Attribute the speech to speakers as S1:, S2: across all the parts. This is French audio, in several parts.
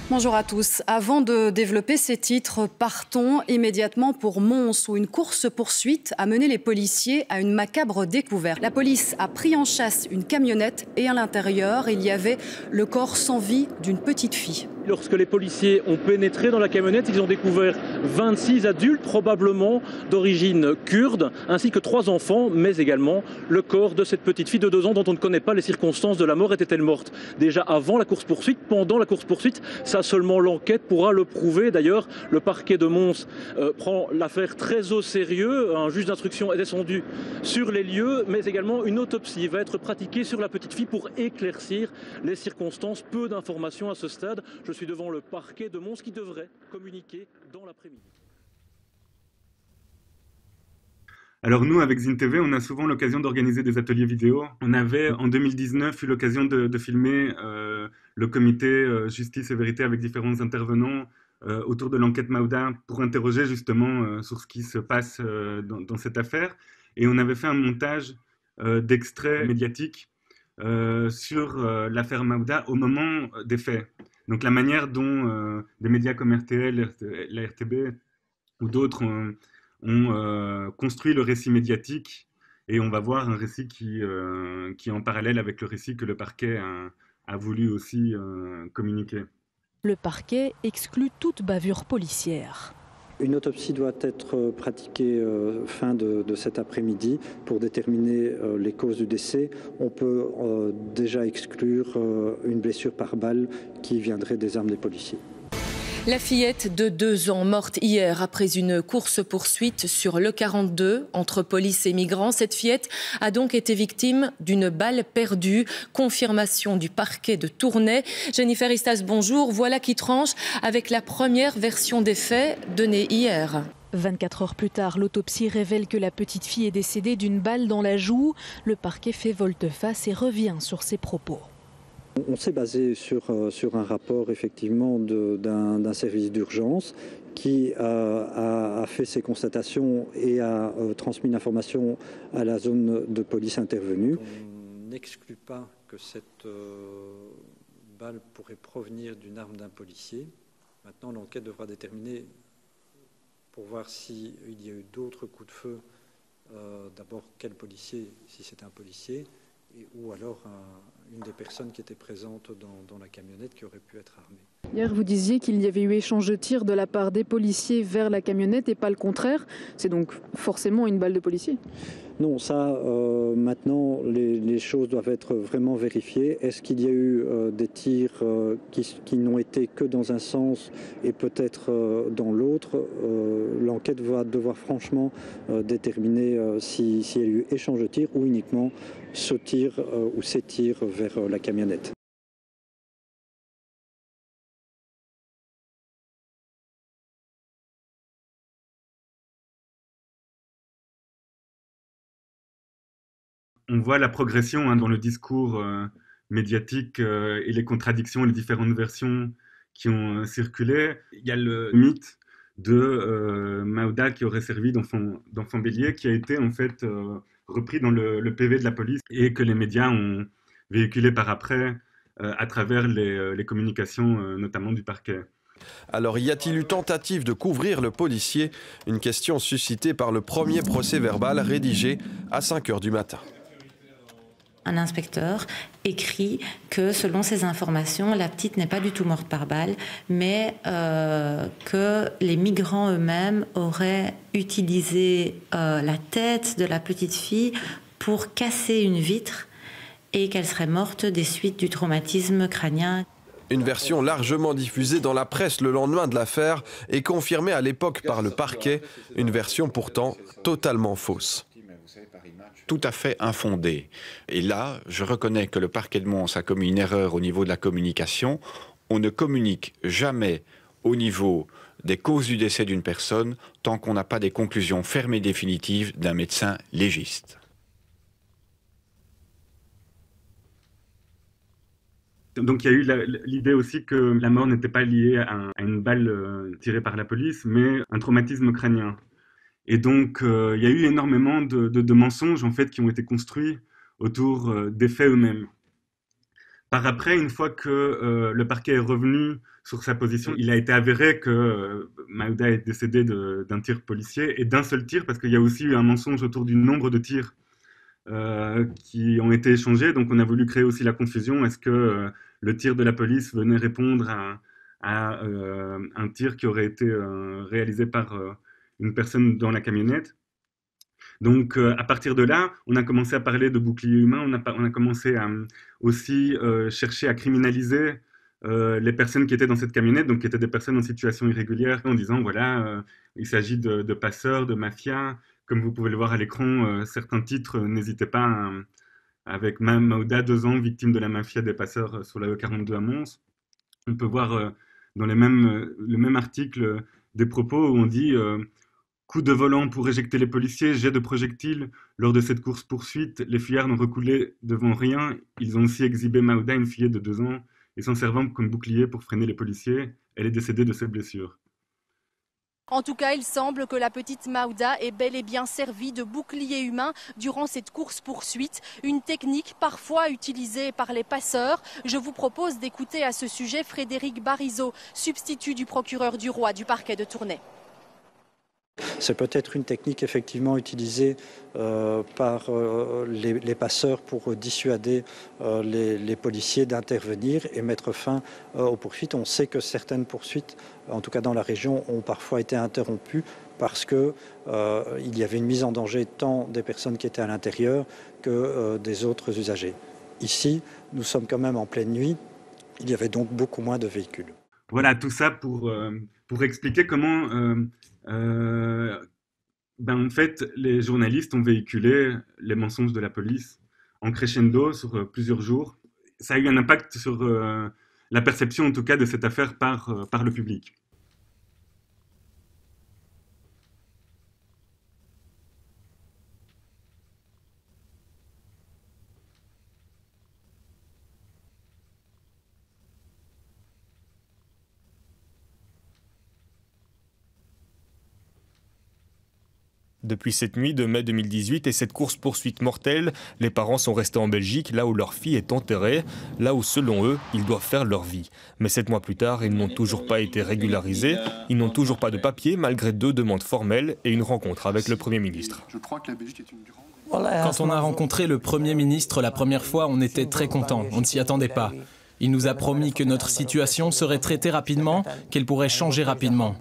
S1: Bonjour à tous. Avant de développer ces titres, partons immédiatement pour Mons, où une course-poursuite a mené les policiers à une macabre découverte. La police a pris en chasse une camionnette et à l'intérieur, il y avait le corps sans vie d'une petite fille.
S2: Lorsque les policiers ont pénétré dans la camionnette, ils ont découvert 26 adultes, probablement d'origine kurde, ainsi que 3 enfants, mais également le corps de cette petite fille de 2 ans dont on ne connaît pas les circonstances de la mort. Était-elle morte déjà avant la course-poursuite, pendant la course-poursuite? Ça, seulement l'enquête pourra le prouver. D'ailleurs, le parquet de Mons prend l'affaire très au sérieux. Un juge d'instruction est descendu sur les lieux, mais également une autopsie va être pratiquée sur la petite fille pour éclaircir les circonstances. Peu d'informations à ce stade. Je suis devant le parquet de Mons qui devrait communiquer dans l'après-midi.
S3: Alors nous, avec Zine TV, on a souvent l'occasion d'organiser des ateliers vidéo. On avait en 2019 eu l'occasion de filmer le comité Justice et Vérité avec différents intervenants autour de l'enquête Maouda pour interroger justement sur ce qui se passe dans cette affaire. Et on avait fait un montage d'extraits médiatiques sur l'affaire Maouda au moment des faits. Donc la manière dont des médias comme RTL, la RTB ou d'autres ont construit le récit médiatique, et on va voir un récit qui est en parallèle avec le récit que le parquet a voulu aussi communiquer.
S4: Le parquet exclut toute bavure policière.
S5: Une autopsie doit être pratiquée fin de cet après-midi pour déterminer les causes du décès. On peut déjà exclure une blessure par balle qui viendrait des armes des policiers.
S4: La fillette de 2 ans, morte hier après une course-poursuite sur l'E42 entre police et migrants. Cette fillette a donc été victime d'une balle perdue. Confirmation du parquet de Tournai. Jennifer Istas, bonjour. Voilà qui tranche avec la première version des faits donnée hier. 24 heures plus tard, l'autopsie révèle que la petite fille est décédée d'une balle dans la joue. Le parquet fait volte-face et revient sur ses propos.
S5: On s'est basé sur un rapport effectivement d'un service d'urgence qui a fait ses constatations et a transmis l'information à la zone de police intervenue.
S6: On n'exclut pas que cette balle pourrait provenir d'une arme d'un policier. Maintenant, l'enquête devra déterminer pour voir s'il y a eu d'autres coups de feu. D'abord, quel policier, si c'est un policier, ou alors une des personnes qui étaient présentes dans la camionnette qui aurait pu être armée.
S7: Hier, vous disiez qu'il y avait eu échange de tirs de la part des policiers vers la camionnette et pas le contraire. C'est donc forcément une balle de policier?
S5: Non, ça, maintenant, les choses doivent être vraiment vérifiées. Est-ce qu'il y a eu des tirs qui n'ont été que dans un sens et peut-être dans l'autre? L'enquête va devoir franchement déterminer s'il y a eu échange de tirs ou uniquement ce tir ou ces tirs vers la camionnette.
S3: On voit la progression dans le discours médiatique et les contradictions et les différentes versions qui ont circulé. Il y a le mythe de Maouda qui aurait servi d'enfant bélier, qui a été en fait repris dans le PV de la police et que les médias ont véhiculé par après à travers les communications notamment du parquet.
S8: Alors y a-t-il eu tentative de couvrir le policier? Une question suscitée par le premier procès verbal rédigé à 5 h du matin.
S9: Un inspecteur écrit que, selon ces informations, la petite n'est pas du tout morte par balle, mais que les migrants eux-mêmes auraient utilisé la tête de la petite fille pour casser une vitre et qu'elle serait morte des suites du traumatisme crânien.
S8: Une version largement diffusée dans la presse le lendemain de l'affaire et confirmée à l'époque par le parquet, une version pourtant totalement fausse.
S10: Tout à fait infondé. Et là, je reconnais que le parquet de Mons a commis une erreur au niveau de la communication. On ne communique jamais au niveau des causes du décès d'une personne tant qu'on n'a pas des conclusions fermes et définitives d'un médecin légiste.
S3: Donc il y a eu l'idée aussi que la mort n'était pas liée à une balle tirée par la police, mais un traumatisme crânien. Et donc, il y a eu énormément de mensonges en fait, qui ont été construits autour des faits eux-mêmes. Par après, une fois que le parquet est revenu sur sa position, il a été avéré que Maouda est décédé d'un tir policier et d'un seul tir, parce qu'il y a aussi eu un mensonge autour du nombre de tirs qui ont été échangés. Donc on a voulu créer aussi la confusion. Est-ce que le tir de la police venait répondre à un tir qui aurait été réalisé par une personne dans la camionnette? Donc à partir de là, on a commencé à parler de bouclier humain, on a commencé à aussi chercher à criminaliser les personnes qui étaient dans cette camionnette, donc qui étaient des personnes en situation irrégulière, en disant voilà, il s'agit de passeurs, de mafias. Comme vous pouvez le voir à l'écran, certains titres, n'hésitez pas, avec Maouda, 2 ans, victime de la mafia des passeurs sur la E42 à Mons. On peut voir dans le même article des propos où on dit coup de volant pour éjecter les policiers, jet de projectiles. Lors de cette course-poursuite, les fuyards n'ont reculé devant rien. Ils ont aussi exhibé Maouda, une fillette de 2 ans, et s'en servant comme bouclier pour freiner les policiers. Elle est décédée de ses blessures.
S11: En tout cas, il semble que la petite Maouda ait bel et bien servi de bouclier humain durant cette course-poursuite, une technique parfois utilisée par les passeurs. Je vous propose d'écouter à ce sujet Frédéric Barizot, substitut du procureur du roi du parquet de Tournai.
S5: C'est peut-être une technique effectivement utilisée par les passeurs pour dissuader les policiers d'intervenir et mettre fin aux poursuites. On sait que certaines poursuites, en tout cas dans la région, ont parfois été interrompues parce qu'il y avait une mise en danger tant des personnes qui étaient à l'intérieur que des autres usagers. Ici, nous sommes quand même en pleine nuit, il y avait donc beaucoup moins de véhicules.
S3: Voilà, tout ça pour expliquer comment en fait, les journalistes ont véhiculé les mensonges de la police en crescendo sur plusieurs jours. Ça a eu un impact sur la perception, en tout cas, de cette affaire par le public.
S12: Depuis cette nuit de mai 2018 et cette course-poursuite mortelle, les parents sont restés en Belgique, là où leur fille est enterrée, là où, selon eux, ils doivent faire leur vie. Mais 7 mois plus tard, ils n'ont toujours pas été régularisés, ils n'ont toujours pas de papier, malgré 2 demandes formelles et une rencontre avec le Premier ministre.
S13: Je crois que la Belgique est une grande... Quand on a rencontré le Premier ministre la première fois, on était très contents, on ne s'y attendait pas. Il nous a promis que notre situation serait traitée rapidement, qu'elle pourrait changer rapidement.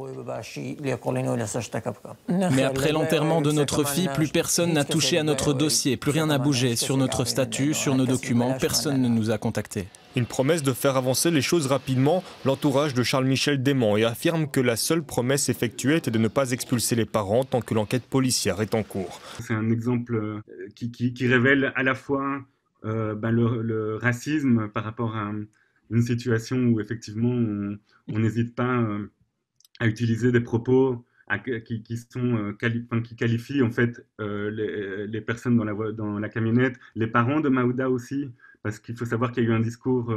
S13: Mais après l'enterrement de notre fille, plus personne n'a touché à notre dossier, plus rien n'a bougé sur notre statut, sur nos documents, personne ne nous a contactés.
S12: Une promesse de faire avancer les choses rapidement, l'entourage de Charles-Michel dément et affirme que la seule promesse effectuée était de ne pas expulser les parents tant que l'enquête policière est en cours.
S3: C'est un exemple qui révèle à la fois le racisme par rapport à une situation où effectivement on n'hésite pas à utiliser des propos qui qualifient en fait les personnes dans la camionnette, les parents de Maouda aussi, parce qu'il faut savoir qu'il y a eu un discours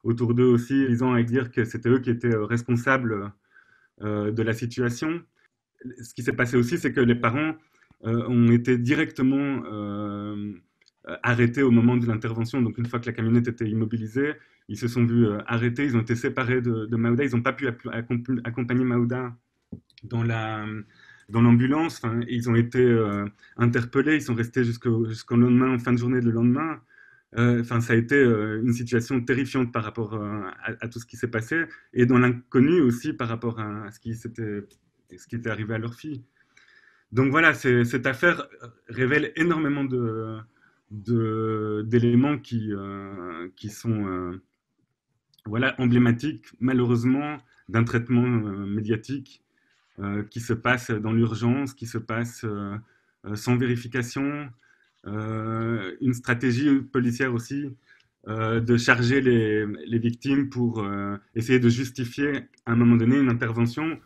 S3: autour d'eux aussi visant à dire que c'était eux qui étaient responsables de la situation. Ce qui s'est passé aussi, c'est que les parents ont été directement arrêtés au moment de l'intervention. Donc une fois que la camionnette était immobilisée, ils se sont vus arrêtés, ils ont été séparés de Maouda, ils n'ont pas pu accompagner Maouda dans l'ambulance, ils ont été interpellés, ils sont restés jusqu'au lendemain, en fin de journée le lendemain. Ça a été une situation terrifiante par rapport à tout ce qui s'est passé, et dans l'inconnu aussi par rapport à ce qui était arrivé à leur fille. Donc voilà, cette affaire révèle énormément d'éléments qui sont emblématiques, malheureusement, d'un traitement médiatique qui se passe dans l'urgence, qui se passe sans vérification, une stratégie policière aussi de charger les victimes pour essayer de justifier à un moment donné une intervention.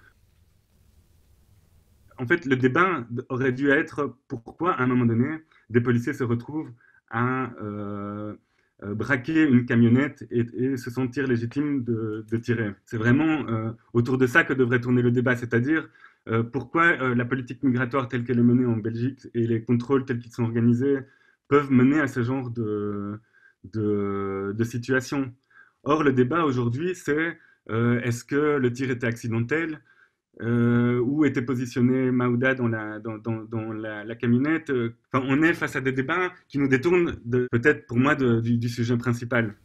S3: En fait, le débat aurait dû être pourquoi, à un moment donné, des policiers se retrouvent à braquer une camionnette et se sentir légitimes de tirer. C'est vraiment autour de ça que devrait tourner le débat, c'est-à-dire pourquoi la politique migratoire telle qu'elle est menée en Belgique et les contrôles tels qu'ils sont organisés peuvent mener à ce genre de situation. Or, le débat aujourd'hui, c'est est-ce que le tir était accidentel, où était positionné Maouda dans la camionnette. Enfin, on est face à des débats qui nous détournent peut-être pour moi du sujet principal.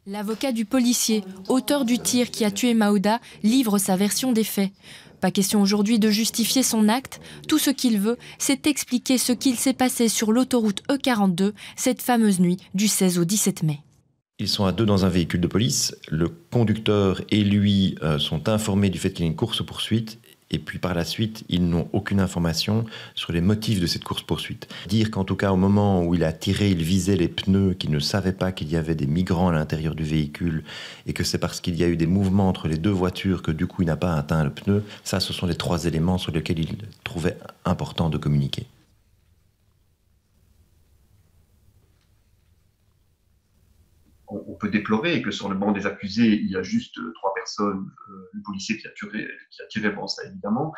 S14: L'avocat du policier, auteur du tir qui a tué Maouda, livre sa version des faits. Pas question aujourd'hui de justifier son acte. Tout ce qu'il veut, c'est expliquer ce qu'il s'est passé sur l'autoroute E42, cette fameuse nuit du 16 au 17 mai.
S15: Ils sont à deux dans un véhicule de police. Le conducteur et lui sont informés du fait qu'il y a une course-poursuite. Et puis par la suite, ils n'ont aucune information sur les motifs de cette course-poursuite. Dire qu'en tout cas, au moment où il a tiré, il visait les pneus, qu'il ne savait pas qu'il y avait des migrants à l'intérieur du véhicule et que c'est parce qu'il y a eu des mouvements entre les deux voitures que du coup, il n'a pas atteint le pneu. Ça, ce sont les trois éléments sur lesquels il trouvait important de communiquer.
S16: On peut déplorer que sur le banc des accusés, il y a juste 3 personnes, le policier qui a tiré, bon, ça évidemment,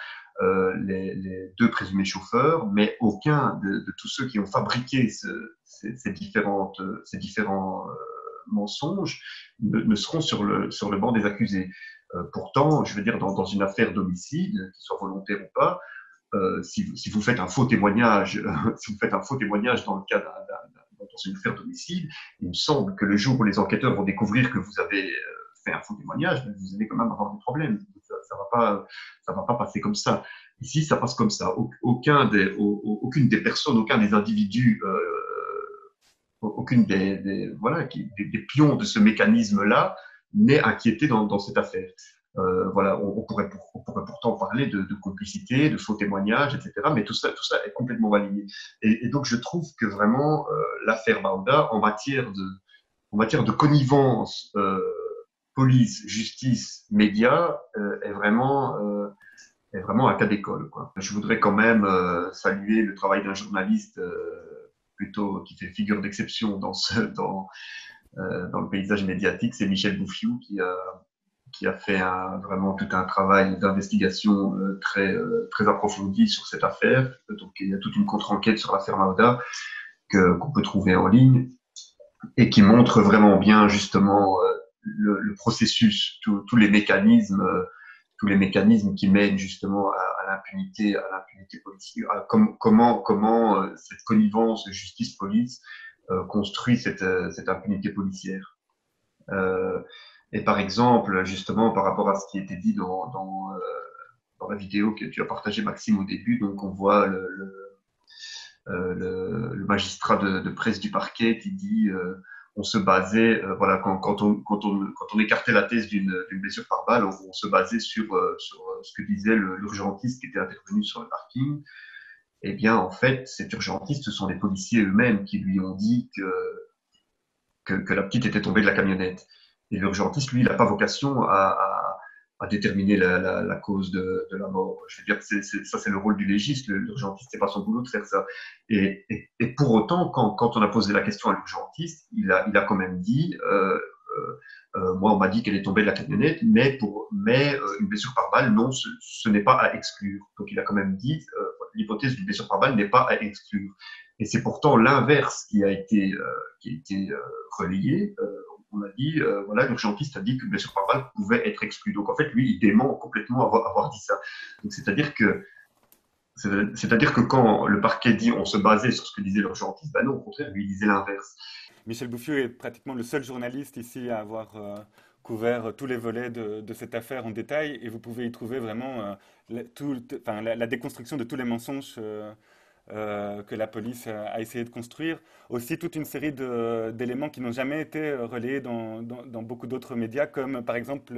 S16: les 2 présumés chauffeurs, mais aucun de tous ceux qui ont fabriqué ces différents mensonges ne seront sur le banc des accusés. Pourtant, je veux dire, dans une affaire d'homicide, qu'il soit volontaire ou pas, si vous faites un faux témoignage, dans le cas dans une affaire d'homicide, il me semble que le jour où les enquêteurs vont découvrir que vous avez fait un faux témoignage, vous allez quand même avoir des problèmes. Ça va pas passer comme ça. Ici, ça passe comme ça. Aucune des personnes, aucun des individus, aucune des pions de ce mécanisme-là n'est inquiété dans cette affaire. On pourrait pourtant parler de complicité, de faux témoignages, etc. Mais tout ça est complètement validé. Et donc, je trouve que vraiment, l'affaire Maouda, en matière de connivence, police, justice, médias, est vraiment un cas d'école, quoi. Je voudrais quand même saluer le travail d'un journaliste plutôt qui fait figure d'exception dans le paysage médiatique, c'est Michel Bouffiou qui a fait vraiment tout un travail d'investigation très approfondi sur cette affaire. Donc, il y a toute une contre-enquête sur l'affaire Maouda qu'on peut trouver en ligne et qui montre vraiment bien justement le processus, tous les mécanismes qui mènent justement à l'impunité policière. Comment cette connivence justice-police construit cette impunité policière. Et par exemple, justement, par rapport à ce qui était dit dans la vidéo que tu as partagée, Maxime, au début, donc on voit le magistrat de presse du parquet qui dit on se basait, quand on écartait la thèse d'une blessure par balle, on se basait sur ce que disait l'urgentiste qui était intervenu sur le parking. Eh bien, en fait, cet urgentiste, ce sont les policiers eux-mêmes qui lui ont dit que la petite était tombée de la camionnette. Et l'urgentiste, lui, il n'a pas vocation à déterminer la cause de la mort. Je veux dire, ça, c'est le rôle du légiste. L'urgentiste, c'est pas son boulot de faire ça. Et pour autant, quand on a posé la question à l'urgentiste, il a quand même dit moi, on m'a dit qu'elle est tombée de la camionnette, mais une blessure par balle, non, ce n'est pas à exclure. Donc, il a quand même dit l'hypothèse d'une blessure par balle n'est pas à exclure. Et c'est pourtant l'inverse qui a été relayé. On a dit, l'urgentiste a dit que blessure par balle pouvait être exclue. Donc en fait, lui, il dément complètement avoir dit ça. Donc c'est-à-dire que quand le parquet dit on se basait sur ce que disait l'urgentiste, ben non, au contraire, lui, il disait l'inverse.
S17: Michel Bouffiou est pratiquement le seul journaliste ici à avoir couvert tous les volets de cette affaire en détail, et vous pouvez y trouver vraiment la déconstruction de tous les mensonges que la police a essayé de construire. Aussi toute une série d'éléments qui n'ont jamais été relayés dans beaucoup d'autres médias, comme par exemple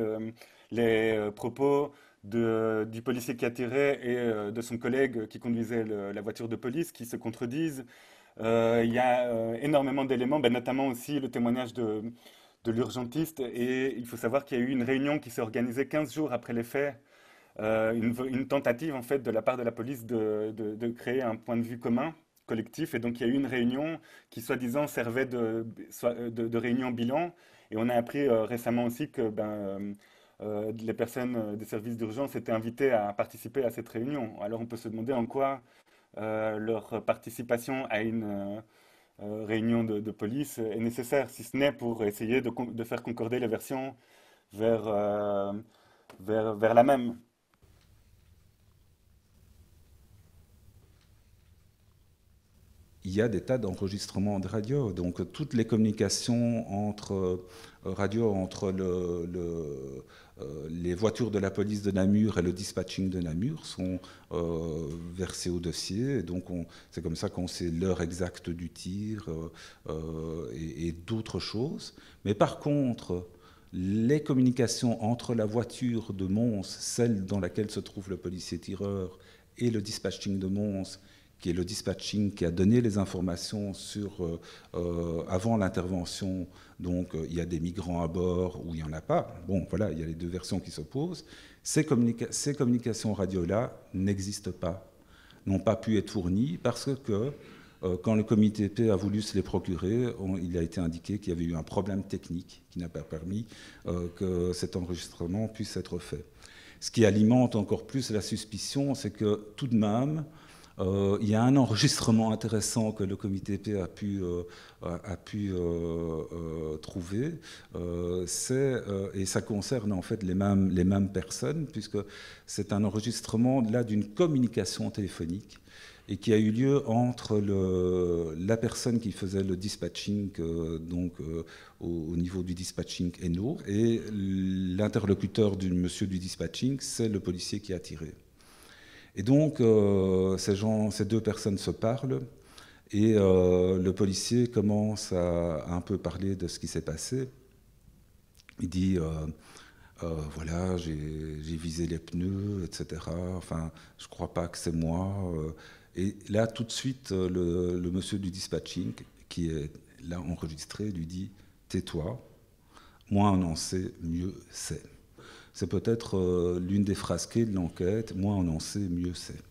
S17: les propos du policier qui a tiré et de son collègue qui conduisait la voiture de police qui se contredisent. Il y a énormément d'éléments, notamment aussi le témoignage de l'urgentiste. Et il faut savoir qu'il y a eu une réunion qui s'est organisée 15 jours après les faits, une tentative en fait de la part de la police de créer un point de vue commun, collectif. Et donc il y a eu une réunion qui soi-disant servait de réunion bilan. Et on a appris récemment aussi que les personnes des services d'urgence étaient invitées à participer à cette réunion. Alors on peut se demander en quoi leur participation à une réunion de police est nécessaire, si ce n'est pour essayer de faire concorder les versions vers la même.
S18: Il y a des tas d'enregistrements de radio, donc toutes les communications entre les voitures de la police de Namur et le dispatching de Namur sont versées au dossier, et donc c'est comme ça qu'on sait l'heure exacte du tir et d'autres choses. Mais par contre, les communications entre la voiture de Mons, celle dans laquelle se trouve le policier tireur, et le dispatching de Mons, qui est le dispatching qui a donné les informations avant l'intervention, donc il y a des migrants à bord ou il n'y en a pas. Bon, voilà, il y a les deux versions qui s'opposent. Ces communications radio-là n'existent pas, n'ont pas pu être fournies parce que quand le comité P a voulu se les procurer, il a été indiqué qu'il y avait eu un problème technique qui n'a pas permis que cet enregistrement puisse être fait. Ce qui alimente encore plus la suspicion, c'est que tout de même, il y a un enregistrement intéressant que le comité P a pu trouver, et ça concerne en fait les mêmes personnes, puisque c'est un enregistrement là d'une communication téléphonique et qui a eu lieu entre la personne qui faisait le dispatching au niveau du dispatching Eno, et l'interlocuteur du monsieur du dispatching, c'est le policier qui a tiré. Et donc, ces deux personnes se parlent, et le policier commence à un peu parler de ce qui s'est passé. Il dit, voilà, j'ai visé les pneus, etc. Enfin, je ne crois pas que c'est moi. Et là, tout de suite, le monsieur du dispatching, qui est là enregistré, lui dit, tais-toi, moins on en sait, mieux c'est. C'est peut-être l'une des phrases clés de l'enquête. Moins on en sait, mieux c'est.